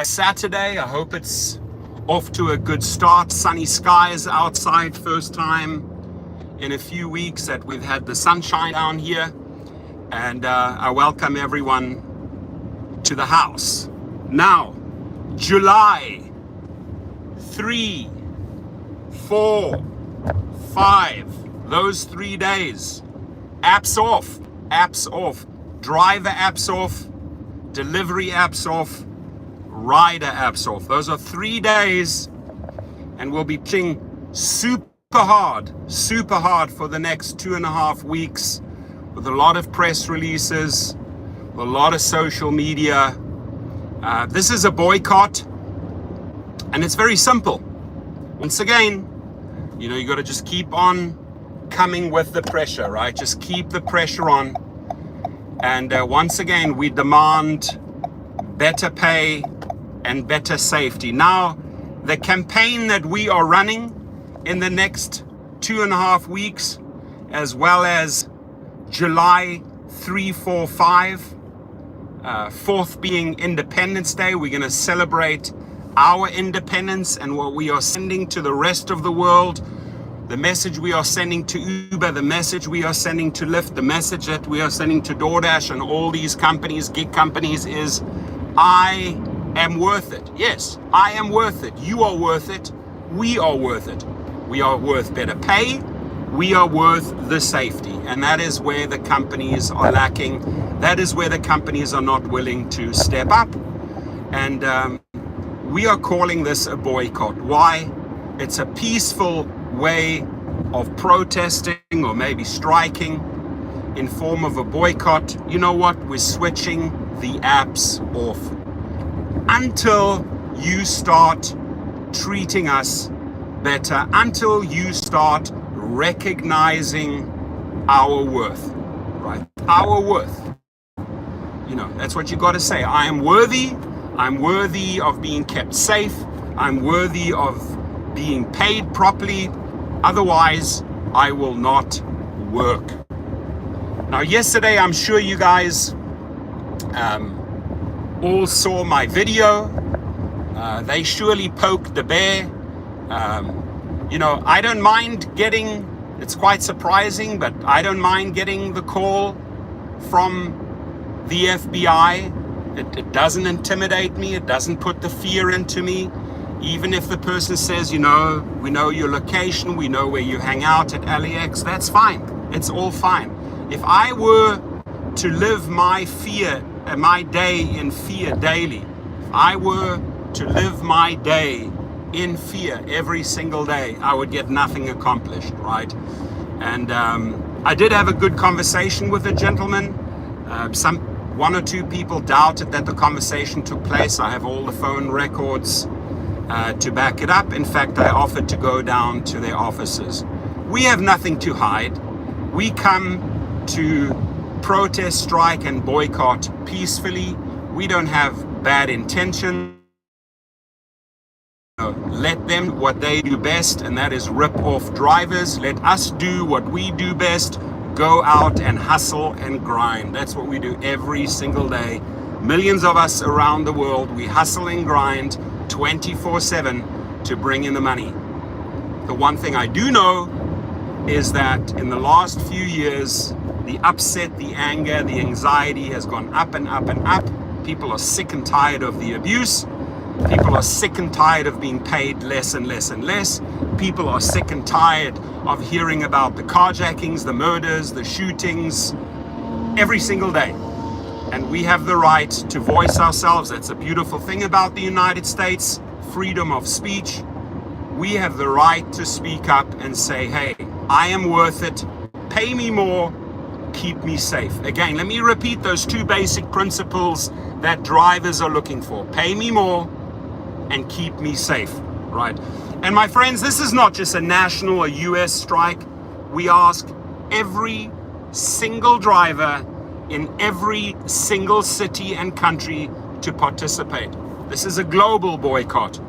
Saturday. I hope it's off to a good start. Sunny skies outside. First time in a few weeks that we've had the sunshine down here. And I welcome everyone to the house. Now, July 3, 4, 5, those 3 days. Apps off, driver apps off, delivery apps off, rider apps off. Those are 3 days, and we'll be pushing super hard for the next 2.5 weeks with a lot of press releases, a lot of social media. This is a boycott, and it's very simple. Once again, you got to just keep on coming with the pressure, right? Just keep the pressure on. And once again, we demand better pay and better safety. Now, the campaign that we are running in the next 2.5 weeks, as well as July 3, 4, 5, 4th being Independence Day, we're going to celebrate our independence and what we are sending to the rest of the world. The message we are sending to Uber, the message we are sending to Lyft, the message that we are sending to DoorDash and all these companies, gig companies, is I am worth it. Yes, I am worth it. You are worth it. We are worth it. We are worth better pay. We are worth the safety. And that is where the companies are lacking. That is where the companies are not willing to step up. And we are calling this a boycott. Why? It's a peaceful way of protesting or maybe striking in form of a boycott. You know what? We're switching the apps off until you start treating us better, until you start recognizing our worth, right? Our worth. That's what you got to say. I am worthy. I'm worthy of being kept safe. I'm worthy of being paid properly. Otherwise, I will not work. Now, yesterday, I'm sure you guys all saw my video. They surely poked the bear. I don't mind getting, it's quite surprising, but I don't mind getting the call from the FBI. It doesn't intimidate me. It doesn't put the fear into me. Even if the person says, we know your location, we know where you hang out at LAX, that's fine. It's all fine. If I were to live my day in fear daily, if I were to live my day in fear every single day, I would get nothing accomplished, right? And I did have a good conversation with a gentleman. One or two people doubted that the conversation took place. I have all the phone records to back it up. In fact, I offered to go down to their offices. We have nothing to hide. We come to protest, strike, and boycott peacefully. We don't have bad intentions. Let them what they do best, and that is rip off drivers. Let us do what we do best. Go out and hustle and grind. That's what we do every single day. Millions of us around the world, we hustle and grind 24/7 to bring in the money. The one thing I do know is that in the last few years, the upset, the anger, the anxiety has gone up and up and up. People are sick and tired of the abuse. People are sick and tired of being paid less and less and less. People are sick and tired of hearing about the carjackings, the murders, the shootings every single day. And we have the right to voice ourselves. That's a beautiful thing about the United States, freedom of speech. We have the right to speak up and say, hey, I am worth it. Pay me more, keep me safe. Again, let me repeat those two basic principles that drivers are looking for. Pay me more and keep me safe, right? And my friends, this is not just a national or US strike. We ask every single driver in every single city and country to participate. This is a global boycott.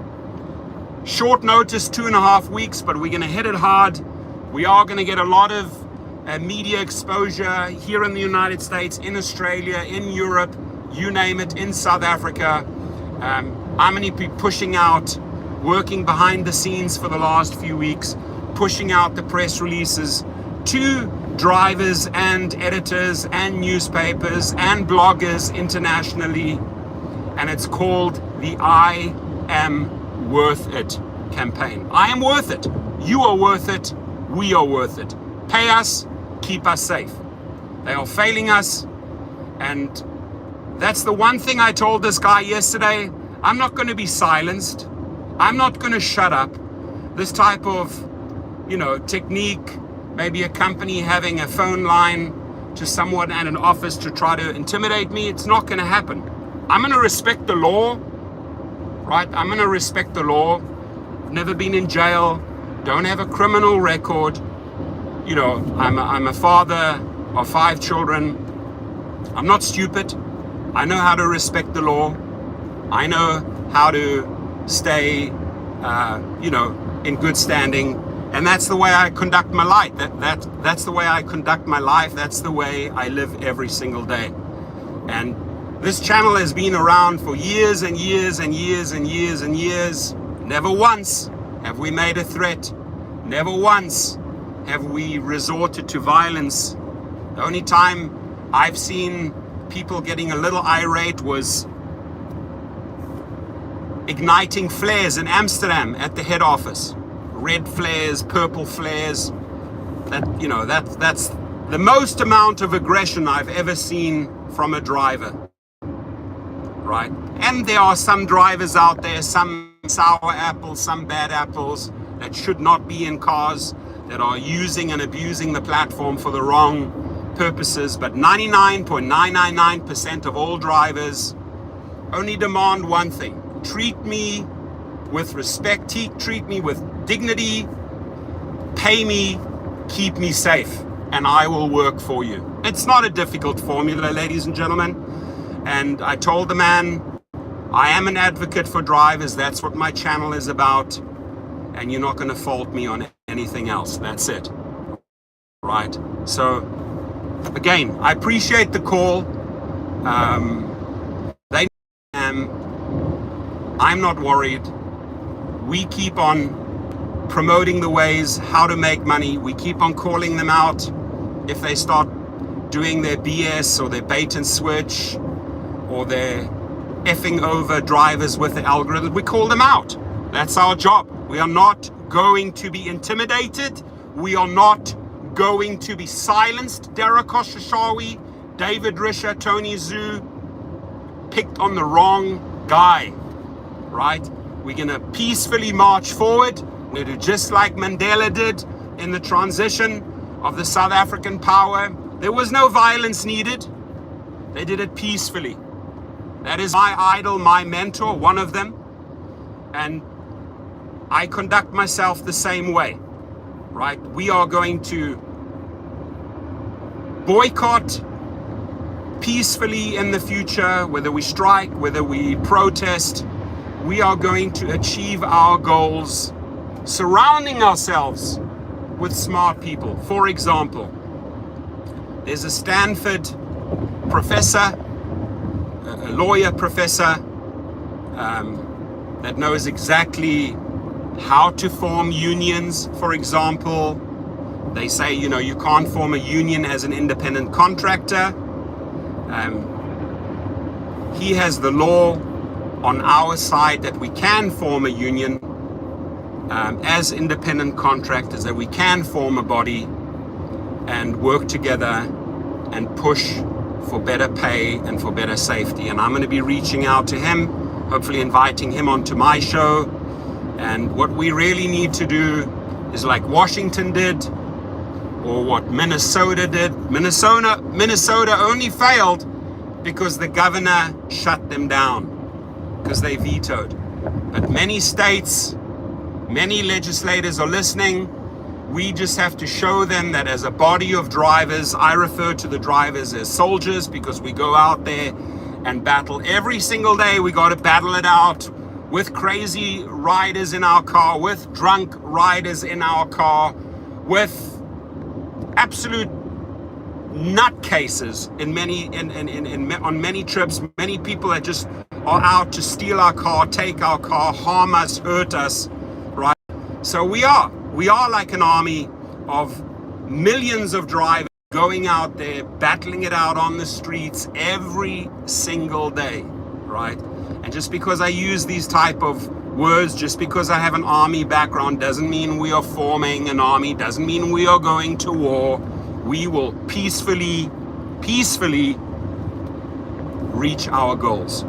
Short notice, 2.5 weeks, but we're gonna hit it hard. We are gonna get a lot of media exposure here in the United States, in Australia, in Europe, you name it, in South Africa. I'm going to be pushing out, working behind the scenes for the last few weeks, pushing out the press releases to drivers and editors and newspapers and bloggers internationally. And it's called the I Am Worth It campaign. I am worth it. You are worth it. We are worth it. Pay us, keep us safe. They are failing us. And that's the one thing I told this guy yesterday. I'm not going to be silenced. I'm not going to shut up. This type of, technique, maybe a company having a phone line to someone at an office to try to intimidate me, it's not going to happen. I'm going to respect the law, right? I'm going to respect the law. I've never been in jail, don't have a criminal record. I'm a father of 5 children. I'm not stupid. I know how to respect the law. I know how to stay, in good standing. And that's the way I conduct my life. That's the way I conduct my life. That's the way I live every single day. And this channel has been around for years and years and years and years and years. Never once have we made a threat. Never once have we resorted to violence. The only time I've seen people getting a little irate was igniting flares in Amsterdam at the head office. Red flares, purple flares. That's the most amount of aggression I've ever seen from a driver. Right? And there are some drivers out there, some sour apples, some bad apples that should not be in cars, that are using and abusing the platform for the wrong purposes. But 99.999% of all drivers only demand one thing: treat me with respect, treat me with dignity, pay me, keep me safe, and I will work for you. It's not a difficult formula, ladies and gentlemen. And I told the man, I am an advocate for drivers. That's what my channel is about. And you're not going to fault me on anything else. That's it. Right? So, again, I appreciate the call. I'm not worried. We keep on promoting the ways how to make money. We keep on calling them out if they start doing their BS or their bait and switch or their effing over drivers with the algorithm. We call them out. That's our job. We are not going to be intimidated. We are not going to be silenced. Derek Oshashawi, David Risher, Tony Zhu picked on the wrong guy, right? We're going to peacefully march forward. We're going to do just like Mandela did in the transition of the South African power. There was no violence needed. They did it peacefully. That is my idol, my mentor, one of them. And I conduct myself the same way, right? We are going to boycott peacefully in the future, whether we strike, whether we protest. We are going to achieve our goals surrounding ourselves with smart people. For example, there's a Stanford professor, a lawyer professor, that knows exactly how to form unions. For example, they say, you can't form a union as an independent contractor. He has the law on our side that we can form a union as independent contractors, that we can form a body and work together and push for better pay and for better safety. And I'm going to be reaching out to him, hopefully inviting him onto my show. And what we really need to do is like Washington did, or what Minnesota did. Minnesota only failed because the governor shut them down, because they vetoed. But many states, many legislators are listening. We just have to show them that as a body of drivers, I refer to the drivers as soldiers, because we go out there and battle every single day. We got to battle it out with crazy riders in our car, with drunk riders in our car, with absolute nutcases on many trips, many people that just are out to steal our car, take our car, harm us, hurt us, right? So we are like an army of millions of drivers going out there, battling it out on the streets every single day, right? And just because I use these type of words, just because I have an army background, doesn't mean we are forming an army, doesn't mean we are going to war. We will peacefully reach our goals.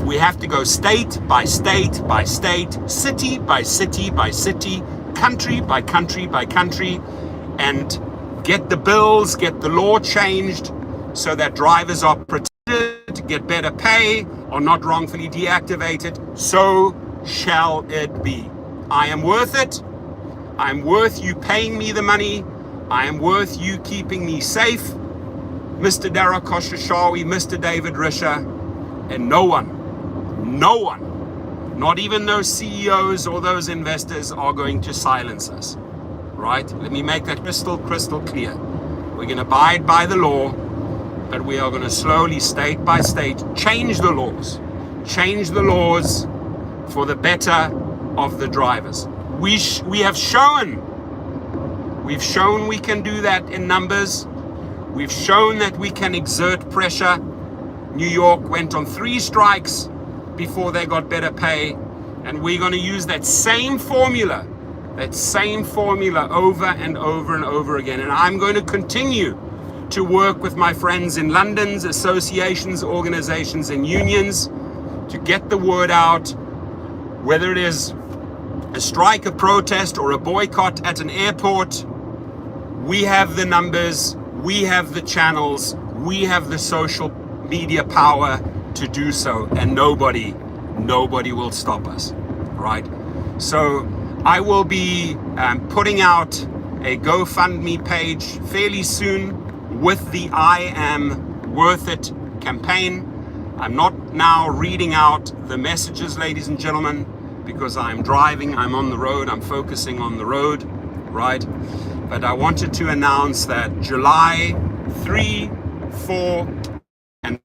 We have to go state by state by state, city by city by city, country by country by country, and get the bills, get the law changed so that drivers are protected, get better pay, are not wrongfully deactivated. So shall it be. I am worth it. I'm worth you paying me the money. I am worth you keeping me safe. Mr. Dara Koshashawi, Mr. David Risher, and no one, not even those CEOs or those investors are going to silence us, right? Let me make that crystal clear. We're going to abide by the law, but we are going to slowly, state by state, change the laws for the better of the drivers. We've shown we can do that in numbers. We've shown that we can exert pressure. New York went on 3 strikes before they got better pay, and we're going to use that same formula over and over and over again. And I'm going to continue to work with my friends in London's associations, organizations, and unions to get the word out, whether it is a strike, a protest, or a boycott at an airport. We have the numbers, we have the channels, we have the social media power to do so, and nobody will stop us, right? So I will be putting out a GoFundMe page fairly soon with the I Am Worth It campaign. I'm not now reading out the messages, ladies and gentlemen, because I'm driving, I'm on the road, I'm focusing on the road, right? But I wanted to announce that July 3, 4, and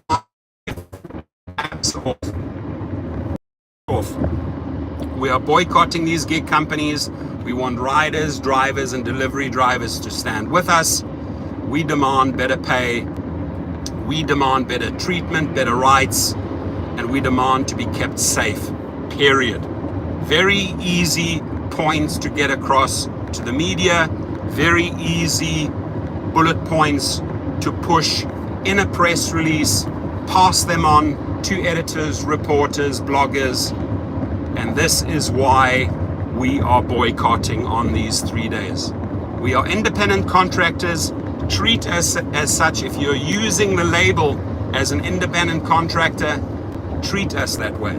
5 off. We are boycotting these gig companies. We want riders, drivers, and delivery drivers to stand with us. We demand better pay. We demand better treatment, better rights, and we demand to be kept safe, period. Very easy points to get across to the media, very easy bullet points to push in a press release, pass them on to editors, reporters, bloggers, and this is why we are boycotting on these 3 days. We are independent contractors. Treat us as such. If you're using the label as an independent contractor, treat us that way.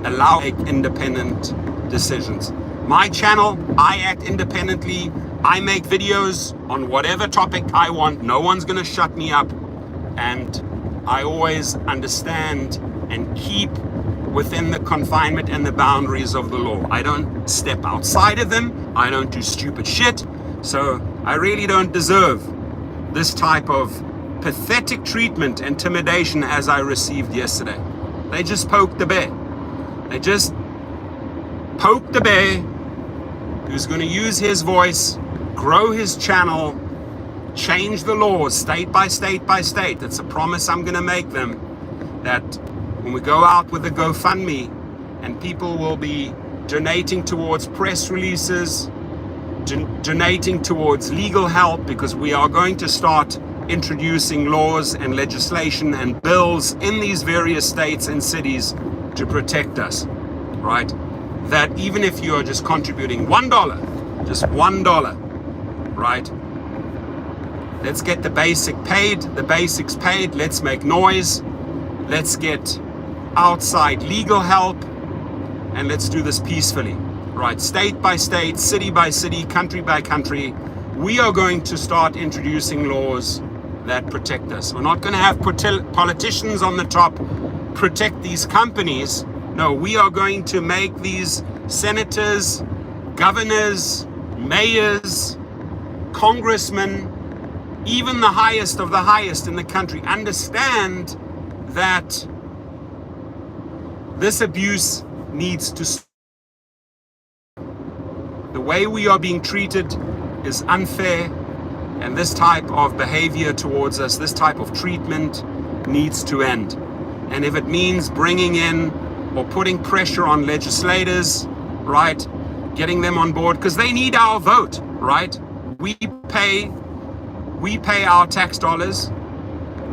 Allow independent decisions. My channel, I act independently. I make videos on whatever topic I want. No one's going to shut me up. And I always understand and keep within the confinement and the boundaries of the law. I don't step outside of them. I don't do stupid shit. So I really don't deserve this type of pathetic treatment, intimidation as I received yesterday. They just poked the bear. They just poked the bear who's going to use his voice, grow his channel, change the laws state by state by state. That's a promise I'm going to make them, that when we go out with a GoFundMe and people will be donating towards press releases, donating towards legal help, because we are going to start introducing laws and legislation and bills in these various states and cities to protect us, right? That even if you are just contributing $1, just $1, right? Let's get the basics paid, let's make noise, let's get outside legal help, and let's do this peacefully. Right, state by state, city by city, country by country, we are going to start introducing laws that protect us. We're not going to have politicians on the top protect these companies. No, we are going to make these senators, governors, mayors, congressmen, even the highest of the highest in the country, understand that this abuse needs to stop. The way we are being treated is unfair, and this type of behavior towards us, this type of treatment needs to end. And if it means bringing in or putting pressure on legislators, right, getting them on board, because they need our vote, right? We pay our tax dollars.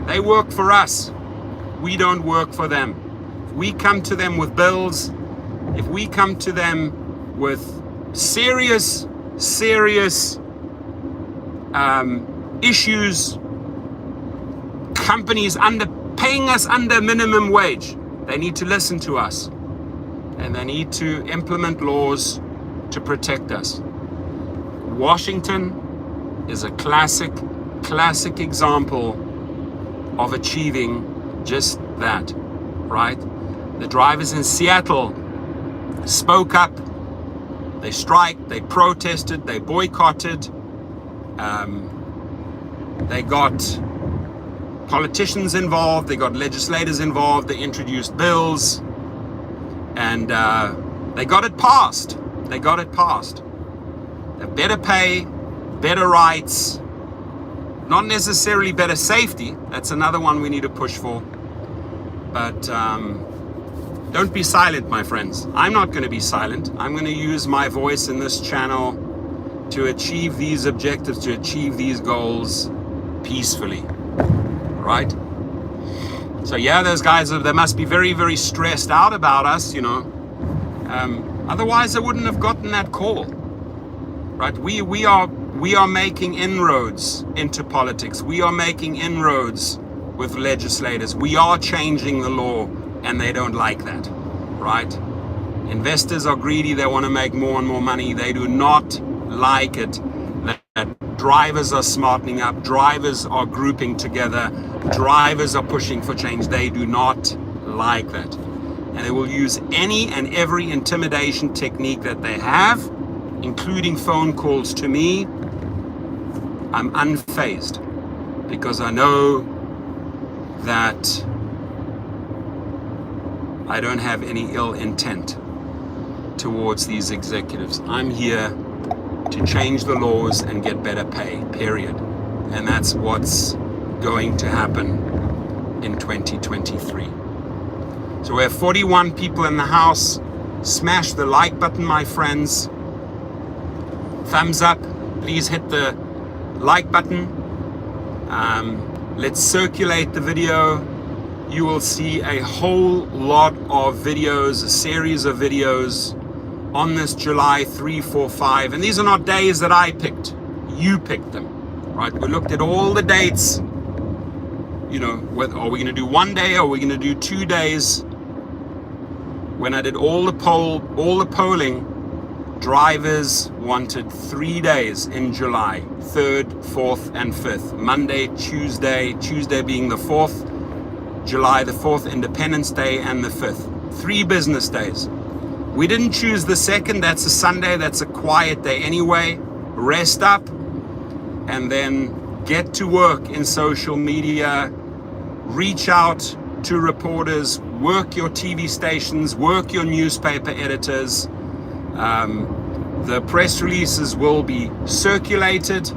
They work for us. We don't work for them. If we come to them with bills, if we come to them with serious issues, companies paying us under minimum wage, they need to listen to us, and they need to implement laws to protect us. Washington is a classic example of achieving just that, right? The drivers in Seattle spoke up, they striked, they protested, they boycotted, they got politicians involved, they got legislators involved, they introduced bills, and they got it passed. They got it passed. Better pay, better rights, not necessarily better safety. That's another one we need to push for. But don't be silent, my friends. I'm not going to be silent. I'm going to use my voice in this channel to achieve these objectives, to achieve these goals peacefully, right? So yeah, those guys, they must be very, very stressed out about us, you know. Otherwise, they wouldn't have gotten that call, right? We are making inroads into politics. We are making inroads with legislators. We are changing the law, and they don't like that, right? Investors are greedy. They want to make more and more money. They do not like it that drivers are smartening up, drivers are grouping together, drivers are pushing for change. They do not like that. And they will use any and every intimidation technique that they have, including phone calls to me. I'm unfazed because I know that I don't have any ill intent towards these executives. I'm here to change the laws and get better pay, period. And that's what's going to happen in 2023. So we have 41 people in the house. Smash the like button, my friends. Thumbs up. Please hit the like button. Let's circulate the video. You will see a whole lot of videos, a series of videos on this July 3, 4, 5. And these are not days that I picked. You picked them, right? We looked at all the dates. You know, are we going to do one day? Or are we going to do 2 days? When I did all the polling, drivers wanted 3 days in July, 3rd, 4th, and 5th. Monday, Tuesday being the 4th, July the 4th, Independence Day, and the 5th. 3 business days. We didn't choose the 2nd, that's a Sunday, that's a quiet day anyway. Rest up, and then get to work in social media, reach out to reporters, work your TV stations, work your newspaper editors. The press releases will be circulated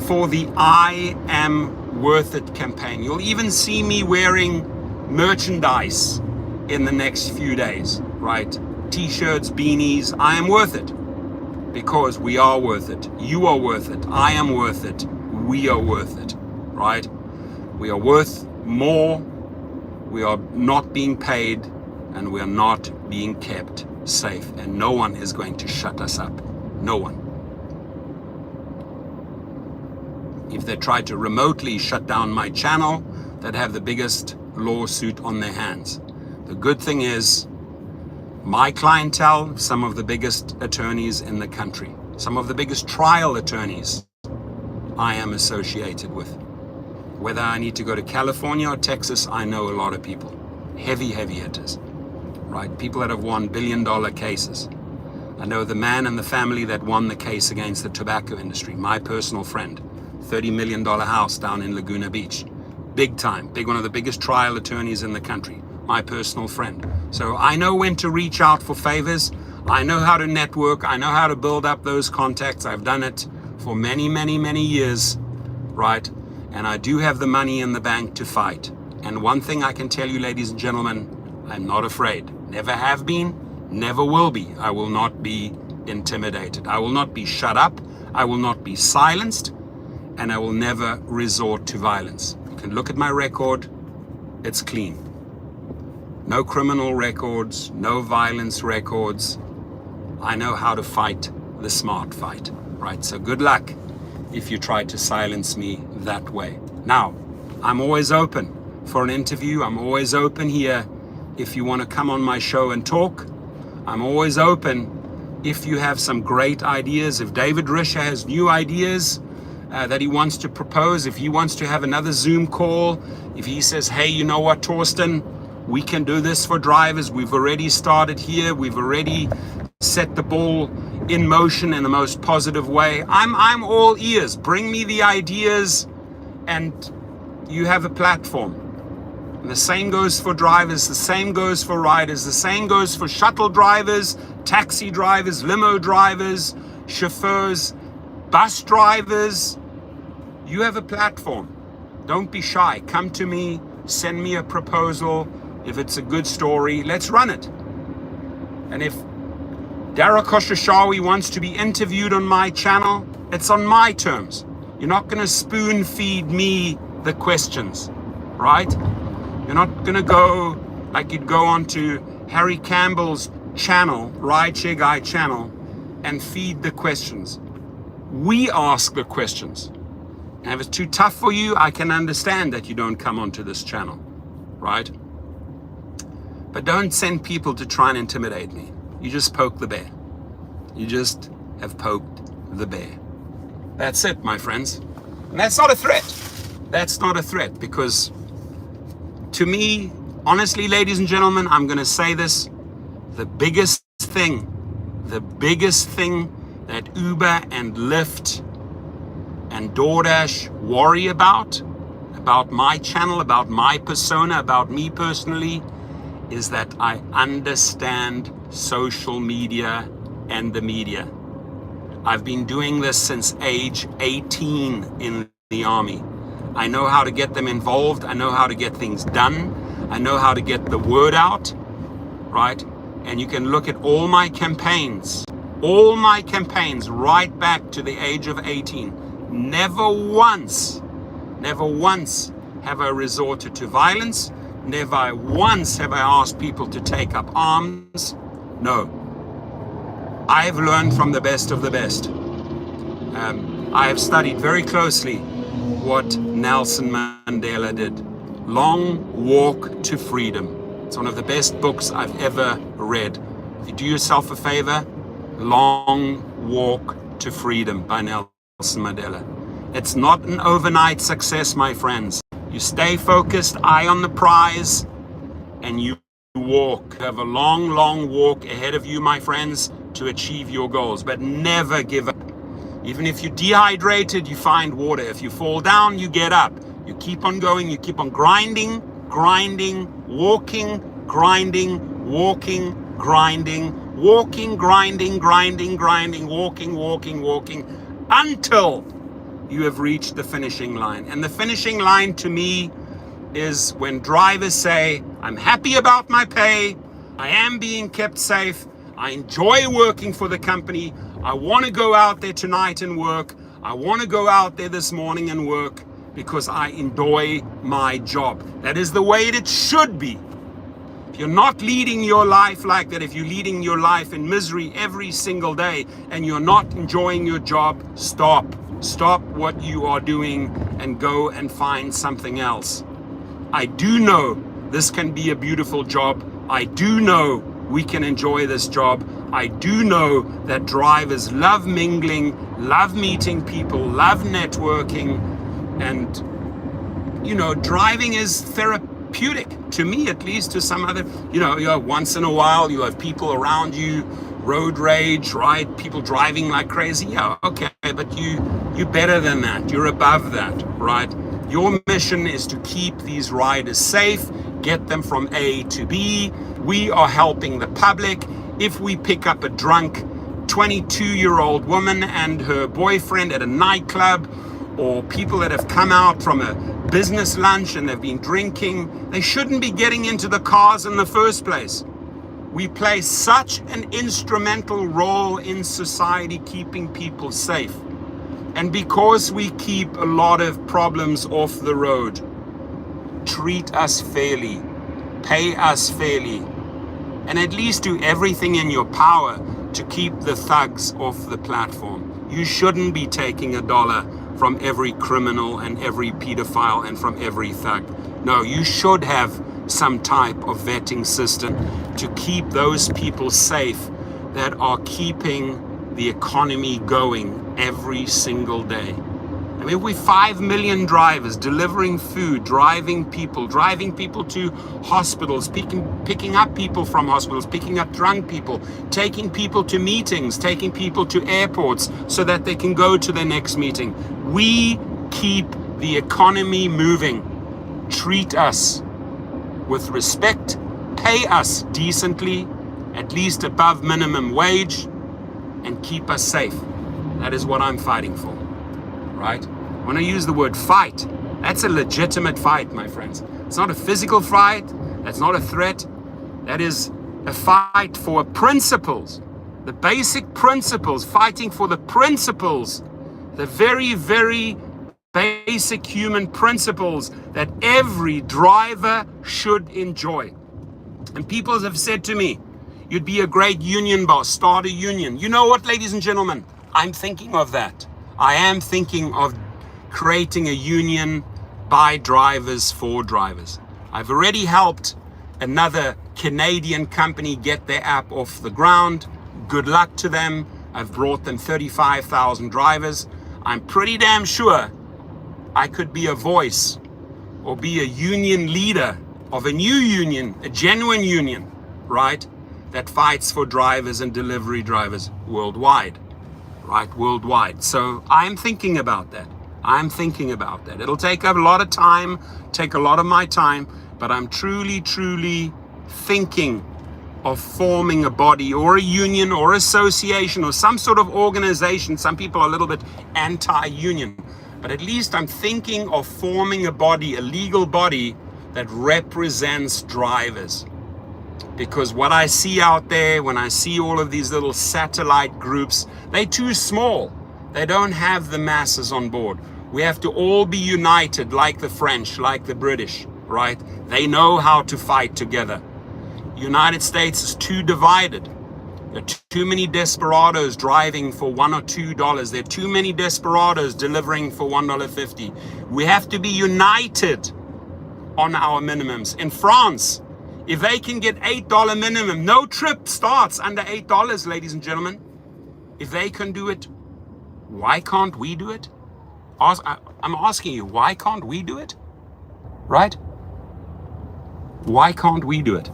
for the I Am Worth It campaign. You'll even see me wearing merchandise in the next few days, right? T-shirts, beanies. I am worth it because we are worth it. You are worth it. I am worth it. We are worth it, right? We are worth more. We are not being paid, and we are not being kept safe, and no one is going to shut us up. No one. If they try to remotely shut down my channel, they'd have the biggest lawsuit on their hands. The good thing is, my clientele, some of the biggest attorneys in the country, some of the biggest trial attorneys I am associated with. Whether I need to go to California or Texas, I know a lot of people, heavy hitters, right? People that have won billion-dollar cases. I know the man and the family that won the case against the tobacco industry, my personal friend. $30 million house down in Laguna Beach. Big time, one of the biggest trial attorneys in the country, my personal friend. So I know when to reach out for favors. I know how to network. I know how to build up those contacts. I've done it for many, many, many years, right? And I do have the money in the bank to fight. And one thing I can tell you, ladies and gentlemen, I'm not afraid. Never have been, never will be. I will not be intimidated. I will not be shut up. I will not be silenced. And I will never resort to violence. You can look at my record. It's clean. No criminal records, no violence records. I know how to fight the smart fight, right? So good luck if you try to silence me that way. Now, I'm always open for an interview. I'm always open here if you want to come on my show and talk. I'm always open if you have some great ideas. If David Risher has new ideas that he wants to propose, if he wants to have another Zoom call, if he says, hey, you know what, Torsten, we can do this for drivers. We've already started here. We've already set the ball in motion in the most positive way. I'm all ears. Bring me the ideas and you have a platform. And the same goes for drivers. The same goes for riders. The same goes for shuttle drivers, taxi drivers, limo drivers, chauffeurs, bus drivers. You have a platform. Don't be shy. Come to me. Send me a proposal. If it's a good story, let's run it. And if Dara Khosrowshahi wants to be interviewed on my channel, it's on my terms. You're not going to spoon feed me the questions, right? You're not going to go like you'd go onto Harry Campbell's channel, Rideshare Guy channel, and feed the questions. We ask the questions. And if it's too tough for you, I can understand that you don't come onto this channel, right? But don't send people to try and intimidate me. You just poke the bear. You just have poked the bear. That's it, my friends. And that's not a threat. That's not a threat, because to me, honestly, ladies and gentlemen, I'm going to say this, the biggest thing that Uber and Lyft and DoorDash worry about my channel, about my persona, about me personally, is that I understand social media and the media. I've been doing this since age 18 in the Army. I know how to get them involved. I know how to get things done. I know how to get the word out, right? And you can look at all my campaigns right back to the age of 18. Never once have I resorted to violence. Never once have I asked people to take up arms. No. I have learned from the best of the best. I have studied very closely what Nelson Mandela did. Long Walk to Freedom. It's one of the best books I've ever read. If you do yourself a favor, Long Walk to Freedom by Nelson Mandela. It's not an overnight success, my friends. You stay focused, eye on the prize, and you walk. You have a long, long walk ahead of you, my friends, to achieve your goals. But never give up. Even if you're dehydrated, you find water. If you fall down, you get up. You keep on going, you keep on grinding, walking, grinding, walking, until you have reached the finishing line. And the finishing line to me is when drivers say, I'm happy about my pay, I am being kept safe, I enjoy working for the company, I want to go out there tonight and work, I want to go out there this morning and work because I enjoy my job. That is the way it should be. If you're not leading your life like that, if you're leading your life in misery every single day and you're not enjoying your job, stop. Stop what you are doing and go and find something else. I do know this can be a beautiful job. I do know we can enjoy this job. I do know that drivers love mingling, love meeting people, love networking, and driving is therapeutic to me, at least. To some other, once in a while you have people around you road rage, right? People driving like crazy. Yeah, okay, but you're better than that. You're above that, right? Your mission is to keep these riders safe, get them from A to B. We are helping the public. If we pick up a drunk 22-year-old woman and her boyfriend at a nightclub, or people that have come out from a business lunch and they've been drinking, they shouldn't be getting into the cars in the first place. We play such an instrumental role in society keeping people safe. And because we keep a lot of problems off the road, treat us fairly, pay us fairly, and at least do everything in your power to keep the thugs off the platform. You shouldn't be taking $1 from every criminal and every pedophile and from every thug. No, you should have some type of vetting system to keep those people safe that are keeping the economy going every single day. I mean, we're 5 million drivers delivering food, driving people to hospitals, picking up people from hospitals, picking up drunk people, taking people to meetings, taking people to airports so that they can go to their next meeting. We keep the economy moving. Treat us with respect, pay us decently, at least above minimum wage, and keep us safe. That is what I'm fighting for, right? When I use the word fight, that's a legitimate fight, my friends. It's not a physical fight. That's not a threat. That is a fight for principles, the basic principles, fighting for the principles, the very, very basic human principles that every driver should enjoy. And people have said to me, you'd be a great union boss, start a union. You know what, ladies and gentlemen? I'm thinking of that. I am thinking of creating a union by drivers for drivers. I've already helped another Canadian company get their app off the ground. Good luck to them. I've brought them 35,000 drivers. I'm pretty damn sure I could be a voice or be a union leader of a new union, a genuine union, right? That fights for drivers and delivery drivers worldwide, right? Worldwide. So I'm thinking about that. It'll take a lot of time, take a lot of my time, but I'm truly, truly thinking of forming a body or a union or association or some sort of organization. Some people are a little bit anti-union, but at least I'm thinking of forming a body, a legal body that represents drivers. Because what I see out there, when I see all of these little satellite groups, they're too small. They don't have the masses on board. We have to all be united like the French, like the British, right? They know how to fight together. United States is too divided. There are too many desperados driving for $1 or $2. There are too many desperados delivering for $1.50. We have to be united on our minimums. In France, if they can get $8 minimum, no trip starts under $8, ladies and gentlemen. If they can do it, why can't we do it? I'm asking you, why can't we do it? Right? Why can't we do it?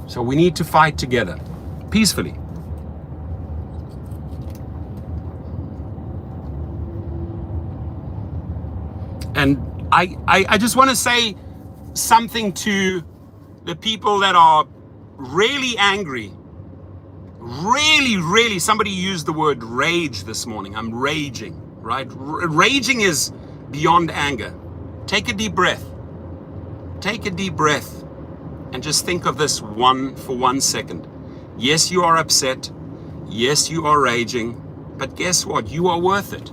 So we need to fight together, peacefully. And I just want to say something to the people that are really angry. Really, somebody used the word rage this morning. I'm raging, right? Raging is beyond anger. Take a deep breath. Take a deep breath and just think of this for 1 second. Yes, you are upset. Yes, you are raging. But guess what? You are worth it.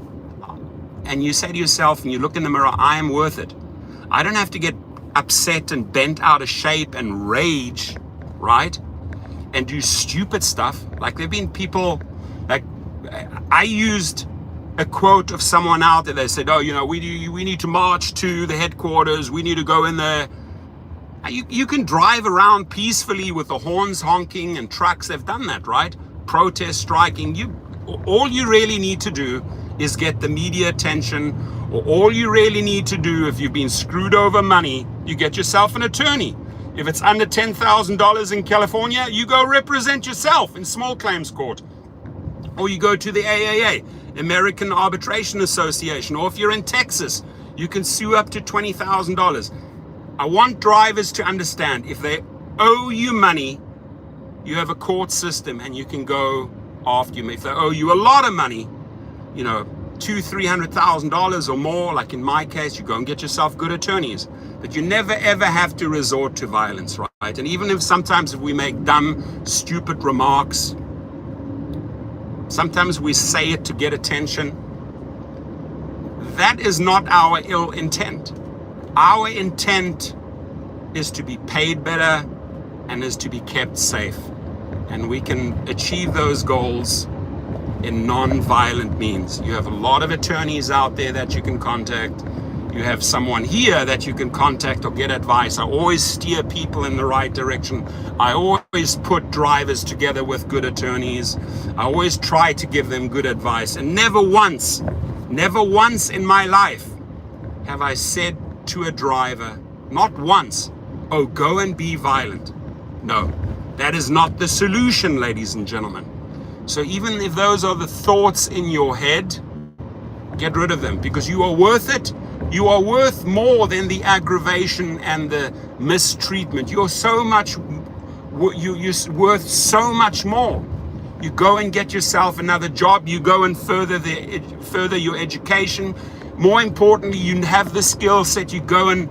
And you say to yourself, and you look in the mirror, I am worth it. I don't have to get upset and bent out of shape and rage, right? And do stupid stuff. Like there've been people, like I used a quote of someone out there. They said, oh, you know, we need to march to the headquarters. We need to go in there. You can drive around peacefully with the horns honking and trucks. They've done that, right? Protest, striking. All you really need to do is get the media attention, or all you really need to do if you've been screwed over money, you get yourself an attorney. If it's under $10,000 in California, you go represent yourself in small claims court. Or you go to the AAA, American Arbitration Association. Or if you're in Texas, you can sue up to $20,000. I want drivers to understand, if they owe you money, you have a court system and you can go after them. If they owe you a lot of money, you know, $200,000-$300,000 or more, like in my case, you go and get yourself good attorneys. But you never ever have to resort to violence, right? And even if sometimes we make dumb, stupid remarks, sometimes we say it to get attention, that is not our ill intent. Our intent is to be paid better and is to be kept safe. And we can achieve those goals in non-violent means. You have a lot of attorneys out there that you can contact. You have someone here that you can contact or get advice. I always steer people in the right direction. I always put drivers together with good attorneys. I always try to give them good advice. And never once in my life have I said to a driver, not once, oh, go and be violent. No, that is not the solution, ladies and gentlemen. So even if those are the thoughts in your head, get rid of them, because you are worth it. You are worth more than the aggravation and the mistreatment. You're worth so much more. You go and get yourself another job. You go and further your education. More importantly, you have the skill set. You go and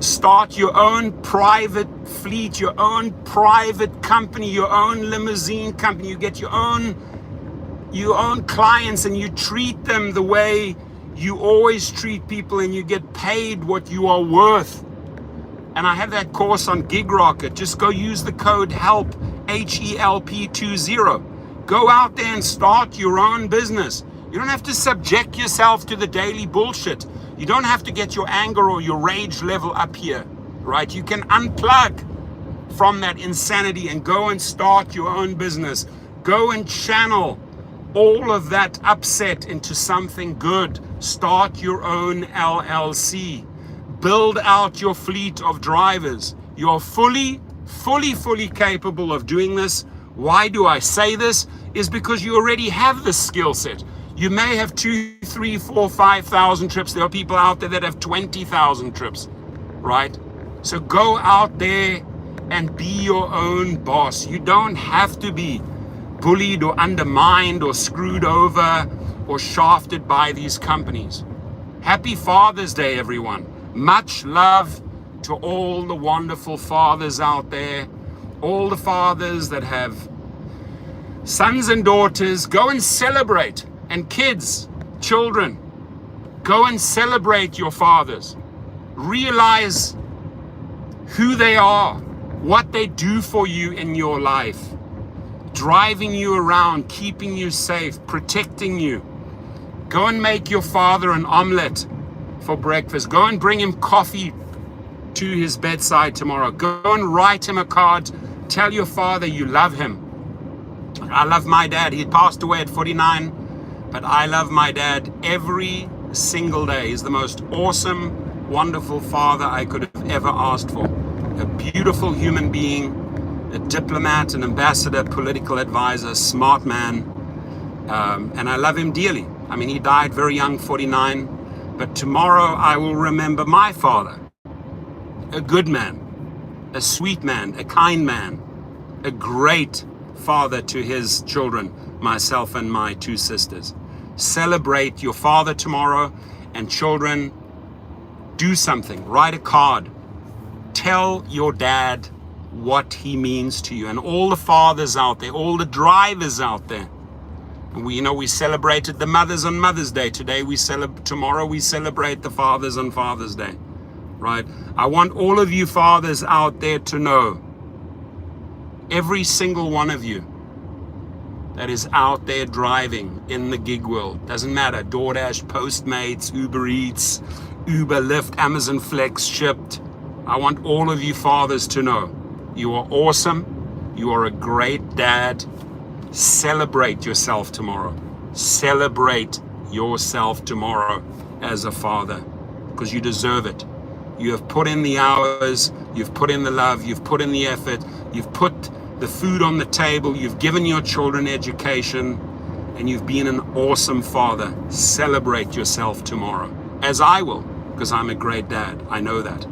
start your own private fleet, your own private company, your own limousine company. You get your own clients and you treat them the way you always treat people, and you get paid what you are worth. And I have that course on Gig Rocket. Just go use the code HELP, HELP20. Go out there and start your own business. You don't have to subject yourself to the daily bullshit. You don't have to get your anger or your rage level up here, right? You can unplug from that insanity and go and start your own business. Go and channel all of that upset into something good. Start your own LLC. Build out your fleet of drivers. You are fully capable of doing this. Why do I say this? Is because you already have the skill set. You may have 2, 3, 4, 5,000 trips. There are people out there that have 20,000 trips, right? So go out there and be your own boss. You don't have to be bullied or undermined or screwed over or shafted by these companies. Happy Father's Day, everyone. Much love to all the wonderful fathers out there, all the fathers that have sons and daughters. Go and celebrate. And kids, children, go and celebrate your fathers. Realize who they are, what they do for you in your life. Driving you around, keeping you safe, protecting you. Go and make your father an omelet for breakfast. Go and bring him coffee to his bedside tomorrow. Go and write him a card. Tell your father you love him. I love my dad. He passed away at 49, but I love my dad every single day. He's the most awesome, wonderful father I could have ever asked for. A beautiful human being, a diplomat, an ambassador, political advisor, smart man, and I love him dearly. I mean, he died very young, 49, but tomorrow I will remember my father, a good man, a sweet man, a kind man, a great father to his children, myself and my 2 sisters. Celebrate your father tomorrow, and children, do something, write a card, tell your dad what he means to you. And all the fathers out there, all the drivers out there, and we celebrated the mothers on Mother's Day. Tomorrow we celebrate the fathers on Father's Day, right? I want all of you fathers out there to know, every single one of you that is out there driving in the gig world, doesn't matter, DoorDash, Postmates, Uber Eats, Uber, Lyft, Amazon Flex, Shipped. I want all of you fathers to know, you are awesome. You are a great dad. Celebrate yourself tomorrow. Celebrate yourself tomorrow as a father, because you deserve it. You have put in the hours, you've put in the love, you've put in the effort, you've put the food on the table, you've given your children education, and you've been an awesome father. Celebrate yourself tomorrow, as I will, because I'm a great dad. I know that.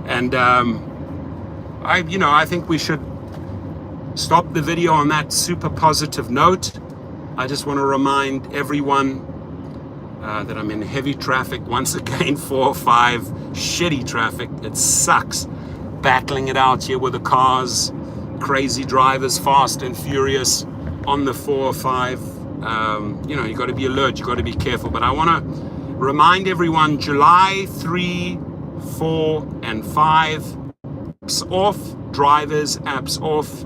And I think we should stop the video on that super positive note. I just want to remind everyone that I'm in heavy traffic once again, 4 or 5 shitty traffic. It sucks battling it out here with the cars, crazy drivers, fast and furious on the 4 or 5. You got to be alert, you got to be careful. But I want to remind everyone, July 3, 4, and 5, apps off, drivers, apps off,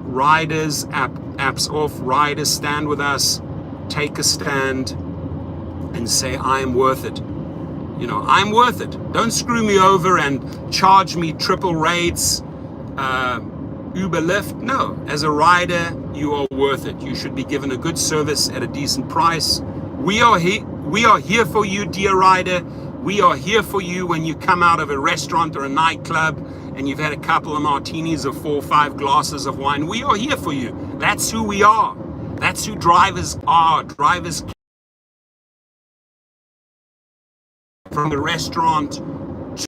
riders, apps off. Riders, stand with us, take a stand, and say, I am worth it. I'm worth it. Don't screw me over and charge me triple rates, Uber, Lyft. No, as a rider, you are worth it. You should be given a good service at a decent price. We are here for you, dear rider. We are here for you when you come out of a restaurant or a nightclub and you've had a couple of martinis or 4 or 5 glasses of wine. We are here for you. That's who we are. That's who drivers are. Drivers from the restaurant to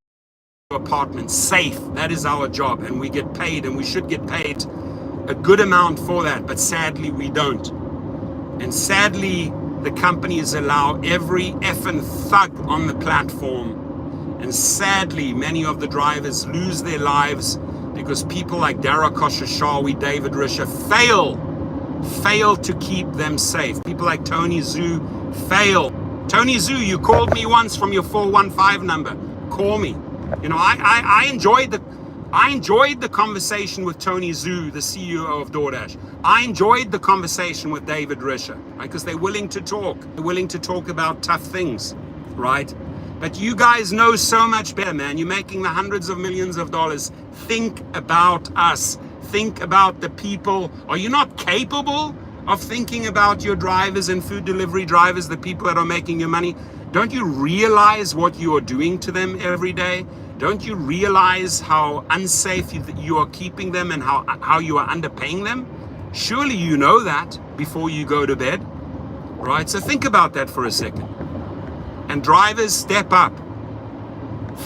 the apartment safe. That is our job, and we get paid, and we should get paid a good amount for that, but sadly we don't. And sadly, the companies allow every effing thug on the platform, and sadly many of the drivers lose their lives because people like Dara Koshashawi, David Risher fail to keep them safe. People like Tony Zhu fail. Tony Zhu, you called me once from your 415 number. Call me. I enjoyed the conversation with Tony Zhu, the CEO of DoorDash. I enjoyed the conversation with David Risher, right? Because they're willing to talk. They're willing to talk about tough things, right? But you guys know so much better, man. You're making the hundreds of millions of dollars. Think about us. Think about the people. Are you not capable of thinking about your drivers and food delivery drivers, the people that are making your money? Don't you realize what you are doing to them every day? Don't you realize how unsafe you are keeping them and how you are underpaying them? Surely you know that before you go to bed, right? So think about that for a second. And drivers, step up.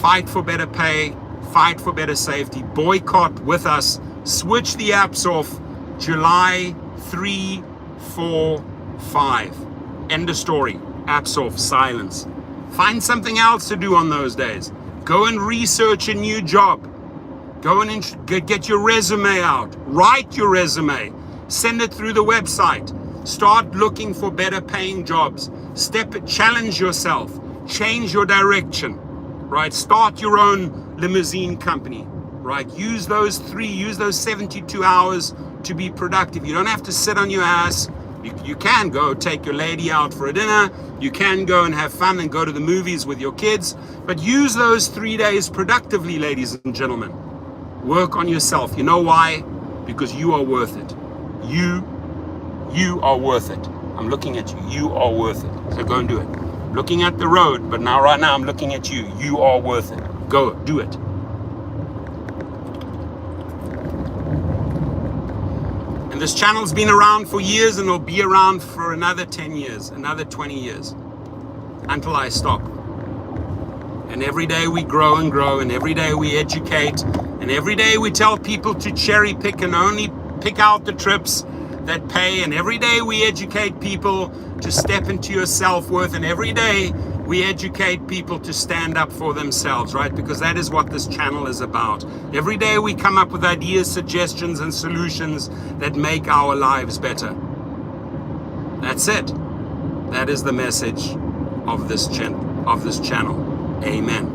Fight for better pay, fight for better safety, boycott with us, switch the apps off July 3, 4, 5. End of story. Apps off, silence. Find something else to do on those days. Go and research a new job. Go and get your resume out. Write your resume. Send it through the website. Start looking for better paying jobs. Challenge yourself. Change your direction. Right? Start your own limousine company. Right? Use those 72 hours to be productive. You don't have to sit on your ass. You can go take your lady out for a dinner. You can go and have fun and go to the movies with your kids. But use those 3 days productively, ladies and gentlemen. Work on yourself. You know why? Because you are worth it. You are worth it. I'm looking at you. You are worth it. So go and do it. I'm looking at the road, but right now I'm looking at you. You are worth it. Go, do it. And this channel's been around for years, and it'll be around for another 10 years, another 20 years, until I stop. And every day we grow and grow, and every day we educate, and every day we tell people to cherry pick and only pick out the trips that pay, and every day we educate people to step into your self-worth, and every day we educate people to stand up for themselves, right? Because that is what this channel is about. Every day we come up with ideas, suggestions, and solutions that make our lives better. That's it. That is the message of this channel. Amen.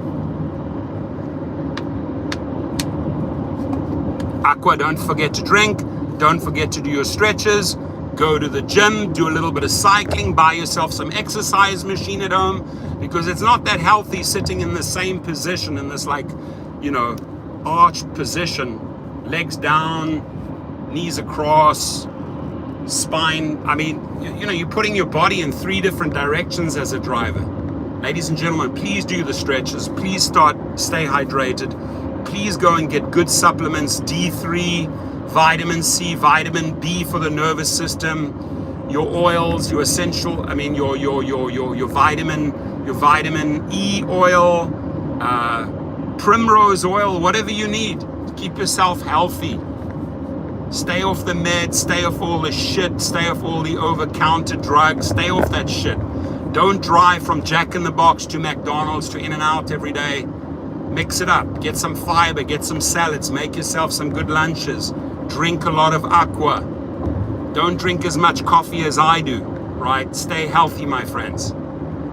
Aqua, don't forget to drink. Don't forget to do your stretches. Go to the gym, do a little bit of cycling, buy yourself some exercise machine at home, because it's not that healthy sitting in the same position, in this arched position, legs down, knees across, spine. I mean, you're putting your body in 3 different directions as a driver. Ladies and gentlemen, please do the stretches. Please stay hydrated. Please go and get good supplements, D3, vitamin C, vitamin B for the nervous system, your oils, your essential, your vitamin E oil, primrose oil, whatever you need to keep yourself healthy. Stay off the meds, stay off all the shit, stay off all the over-counter drugs, stay off that shit. Don't drive from Jack in the Box to McDonald's to In-N-Out every day. Mix it up, get some fiber, get some salads, make yourself some good lunches, drink a lot of aqua. Don't drink as much coffee as I do, right? Stay healthy, my friends.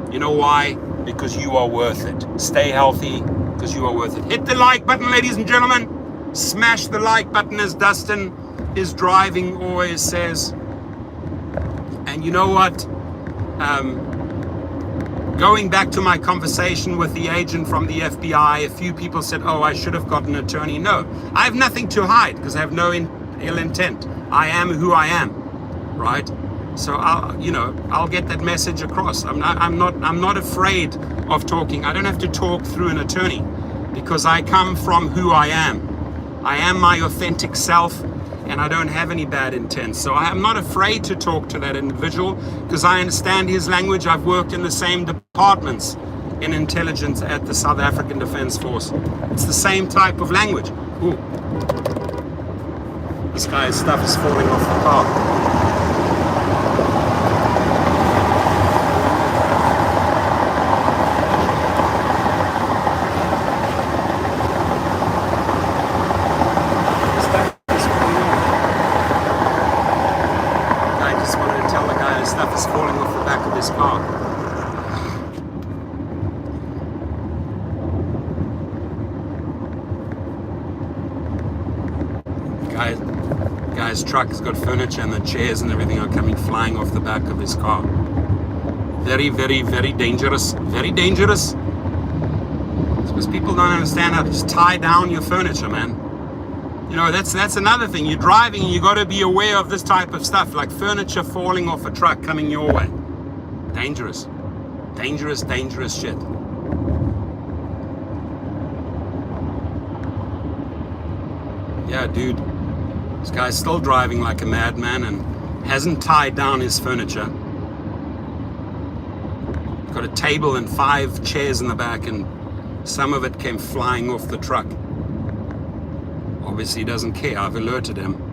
You know why? Because you are worth it. Stay healthy because you are worth it. Hit the like button, ladies and gentlemen. Smash the like button, as Dustin is driving always says. And you know what? Going back to my conversation with the agent from the FBI, a few people said, oh, I should have got an attorney. No, I have nothing to hide because I have no ill intent. I am who I am, right? So I'll get that message across. I'm not afraid of talking. I don't have to talk through an attorney because I come from who I am. I am my authentic self, and I don't have any bad intent. So I am not afraid to talk to that individual because I understand his language. I've worked in the same departments in intelligence at the South African Defence Force. It's the same type of language. Ooh. This guy's stuff is falling off the car. Guy's truck has got furniture and the chairs and everything are coming flying off the back of his car. Very, very, very dangerous. Very dangerous. Because people don't understand how to just tie down your furniture, man. You know, that's another thing. You're driving and you got to be aware of this type of stuff, like furniture falling off a truck coming your way. Dangerous. Dangerous, dangerous shit. Yeah, dude. This guy's still driving like a madman and hasn't tied down his furniture. Got a table and 5 chairs in the back, and some of it came flying off the truck. Obviously he doesn't care. I've alerted him.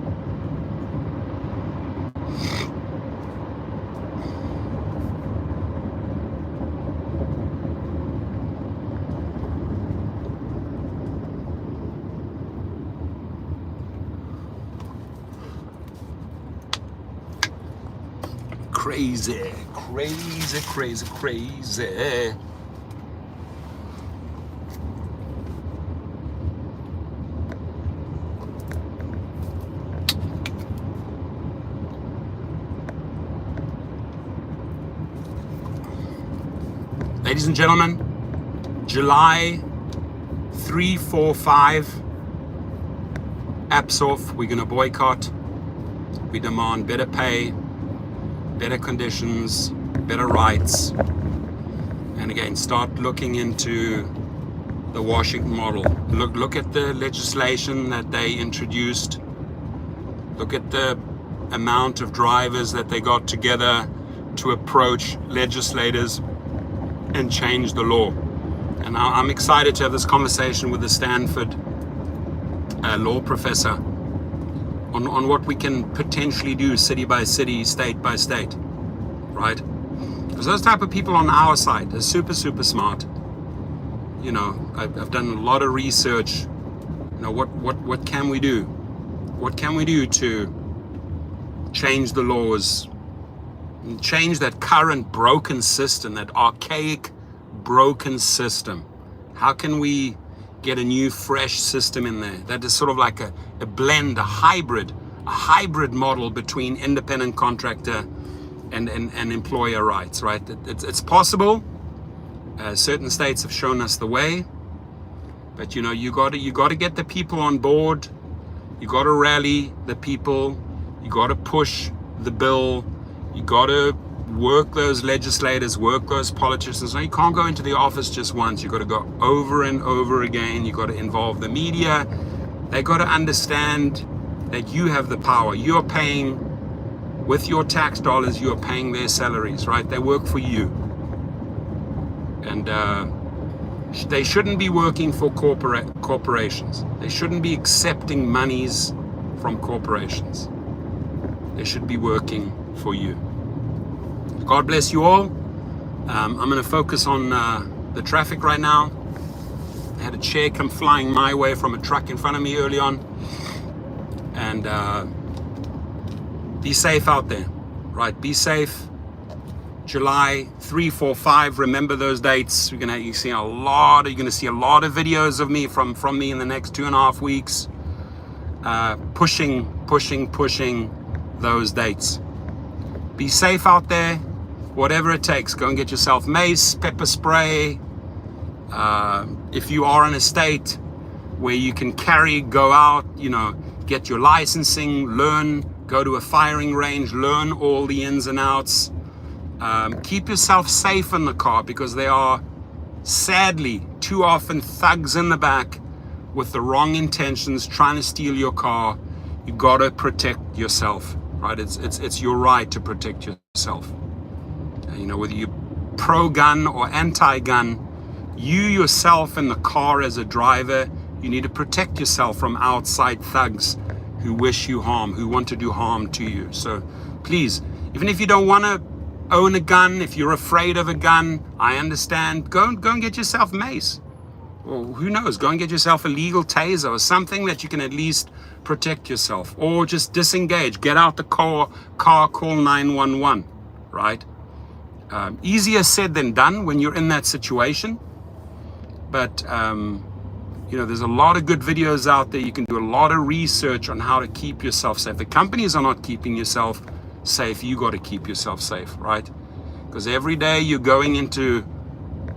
Crazy, crazy, crazy, crazy. Ladies and gentlemen, July 3, 4, 5, apps off. We're going to boycott. We demand better pay, better conditions, better rights, and again, start looking into the Washington model. Look at the legislation that they introduced. Look at the amount of drivers that they got together to approach legislators and change the law. And I'm excited to have this conversation with the Stanford law professor on what we can potentially do city by city, state by state, right? Because those type of people on our side are super, super smart. You know, I've done a lot of research. You know, what can we do? What can we do to change the laws and change that current broken system, that archaic broken system? How can we get a new fresh system in there that is sort of like a blend, a hybrid model between independent contractor and employer rights, right? It's possible. Certain states have shown us the way, but you know, you got to get the people on board. You got to rally the people. You got to push the bill. You got to work those legislators, work those politicians. No, you can't go into the office just once. You've got to go over and over again. You've got to involve the media. They got to understand that you have the power. You're paying, with your tax dollars, you're paying their salaries, right? They work for you. And they shouldn't be working for corporations. They shouldn't be accepting monies from corporations. They should be working for you. God bless you all. I'm going to focus on the traffic right now. I had a chair come flying my way from a truck in front of me early on. And be safe out there, right? Be safe. July 3, 4, 5. Remember those dates. You're gonna see a lot of videos of me from me in the next 2.5 weeks. Pushing those dates. Be safe out there. Whatever it takes. Go and get yourself mace, pepper spray. If you are in a state where you can carry, go out, get your licensing, learn, go to a firing range, learn all the ins and outs. Keep yourself safe in the car, because there are sadly too often thugs in the back with the wrong intentions trying to steal your car. You gotta protect yourself, right? It's your right to protect yourself. Whether you're pro-gun or anti-gun, you yourself in the car as a driver, you need to protect yourself from outside thugs who wish you harm, who want to do harm to you. So please, even if you don't want to own a gun, if you're afraid of a gun, I understand. Go and get yourself mace. Or who knows, go and get yourself a legal taser or something that you can at least protect yourself. Or just disengage. Get out the car, call 911, right? Easier said than done when you're in that situation. But, there's a lot of good videos out there. You can do a lot of research on how to keep yourself safe. The companies are not keeping yourself safe. You got to keep yourself safe, right? Because every day you're going into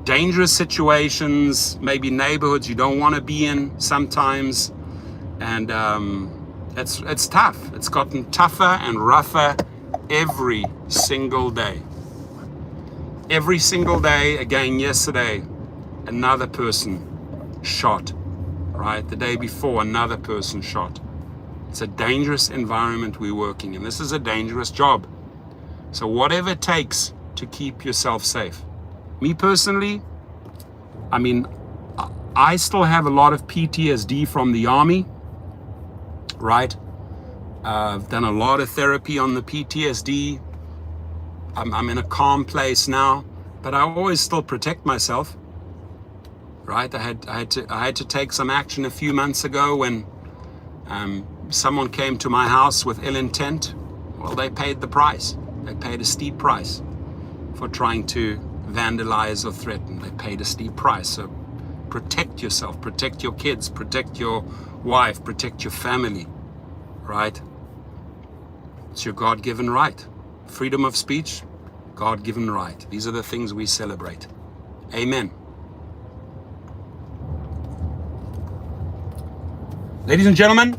dangerous situations, maybe neighborhoods you don't want to be in sometimes. And it's tough. It's gotten tougher and rougher every single day. Every single day. Again, yesterday, another person shot, right? The day before, another person shot. It's a dangerous environment we're working in. This is a dangerous job. So whatever it takes to keep yourself safe. Me personally, I still have a lot of PTSD from the Army, right? I've done a lot of therapy on the PTSD. I'm in a calm place now, but I always still protect myself, right? I had to take some action a few months ago when someone came to my house with ill intent. Well, they paid the price. They paid a steep price for trying to vandalize or threaten. They paid a steep price. So protect yourself, protect your kids, protect your wife, protect your family, right? It's your God-given right. Freedom of speech, God-given right. These are the things we celebrate. Amen. Ladies and gentlemen,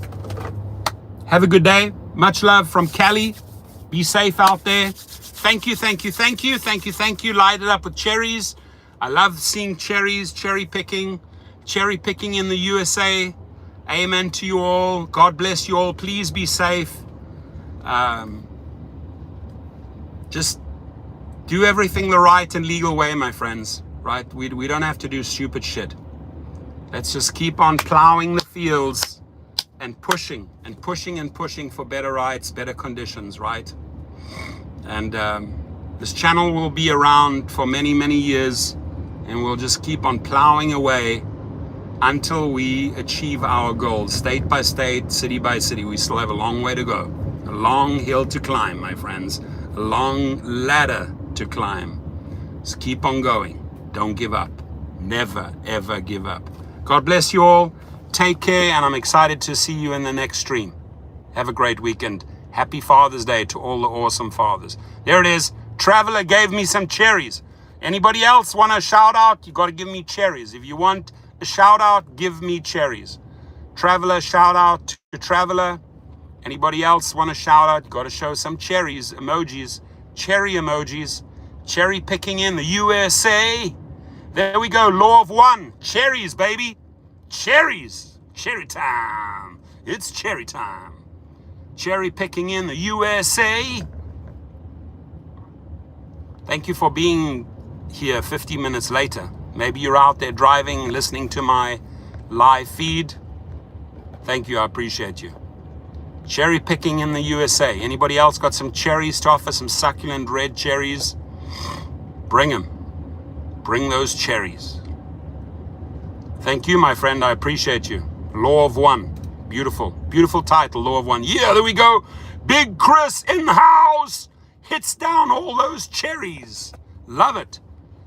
have a good day. Much love from Cali. Be safe out there. Thank you. Light it up with cherries. I love seeing cherries, cherry picking in the USA. Amen to you all. God bless you all. Please be safe. Just do everything the right and legal way, my friends, right? We don't have to do stupid shit. Let's just keep on plowing the fields and pushing for better rights, better conditions, right? And this channel will be around for many, many years, and we'll just keep on plowing away until we achieve our goals, state by state, city by city. We still have a long way to go, a long hill to climb, my friends, a long ladder to climb. Just keep on going. Don't give up. Never, ever give up. God bless you all. Take care, and I'm excited to see you in the next stream. Have a great weekend. Happy Father's Day to all the awesome fathers. There it is. Traveler gave me some cherries. Anybody else want a shout out? You got to give me cherries. If you want a shout out, give me cherries. Traveler, shout out to Traveler. Anybody else want a shout out? You got to show some cherries, emojis. cherry emojis. Cherry picking in the USA. There we go, law of one. Cherries, baby. Cherries. Cherry time. It's cherry time. Cherry picking in the USA. Thank you for being here 50 minutes later. Maybe you're out there driving, listening to my live feed. Thank you, I appreciate you. Cherry picking in the USA. Anybody else got some cherries to offer, some succulent red cherries? Bring them. Bring those cherries. Thank you, my friend, I appreciate you. Law of one. Beautiful, beautiful title, Law of One. Yeah, there we go. Big Chris in the house. Hits down all those cherries. Love it.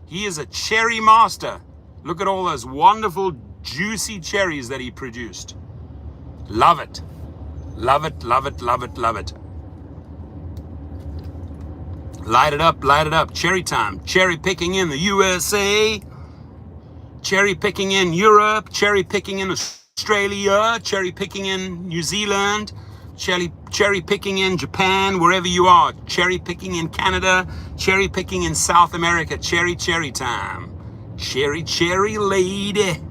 He is a cherry master. Look at all those wonderful, juicy cherries that he produced. Love it. Love it, love it, love it, love it. Light it up, light it up. Cherry time. Cherry picking in the USA. Cherry picking in Europe. Cherry picking in Australia. Cherry picking in New Zealand. Cherry picking in Japan, wherever you are. Cherry picking in Canada. Cherry picking in South America. Cherry time. Cherry lady.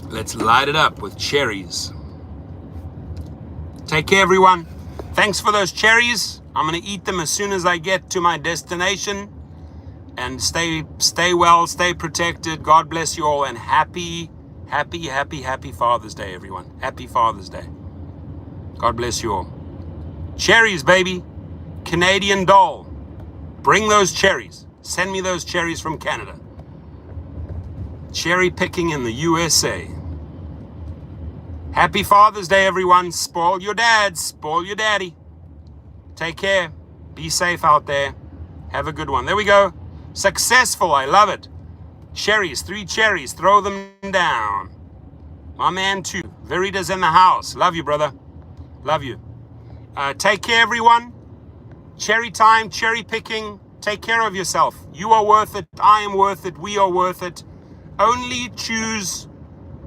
Let's light it up with cherries. Take care, everyone. Thanks for those cherries. I'm going to eat them as soon as I get to my destination. And stay well, stay protected. God bless you all, and happy Father's Day, everyone. Happy Father's Day. God bless you all. Cherries, baby. Canadian doll. Bring those cherries. Send me those cherries from Canada. Cherry picking in the USA. Happy Father's Day, everyone. Spoil your dads. Spoil your daddy. Take care. Be safe out there. Have a good one. There we go. Successful. I love it. Cherries. 3 cherries. Throw them down. My man, too. Verida's in the house. Love you, brother. Love you. Take care, everyone. Cherry time. Cherry picking. Take care of yourself. You are worth it. I am worth it. We are worth it. Only choose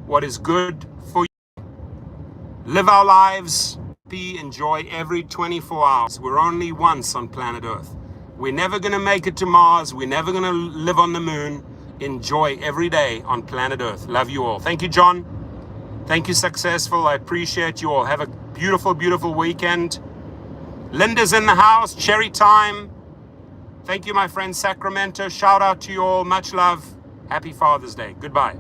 what is good for you. Live our lives, enjoy every 24 hours. We're only once on planet Earth. We're never going to make it to Mars. We're never going to live on the moon. Enjoy every day on planet Earth. Love you all. Thank you, John. Thank you, Successful. I appreciate you all. Have a beautiful, beautiful weekend. Linda's in the house. Cherry time. Thank you, my friend Sacramento. Shout out to you all. Much love. Happy Father's Day. Goodbye.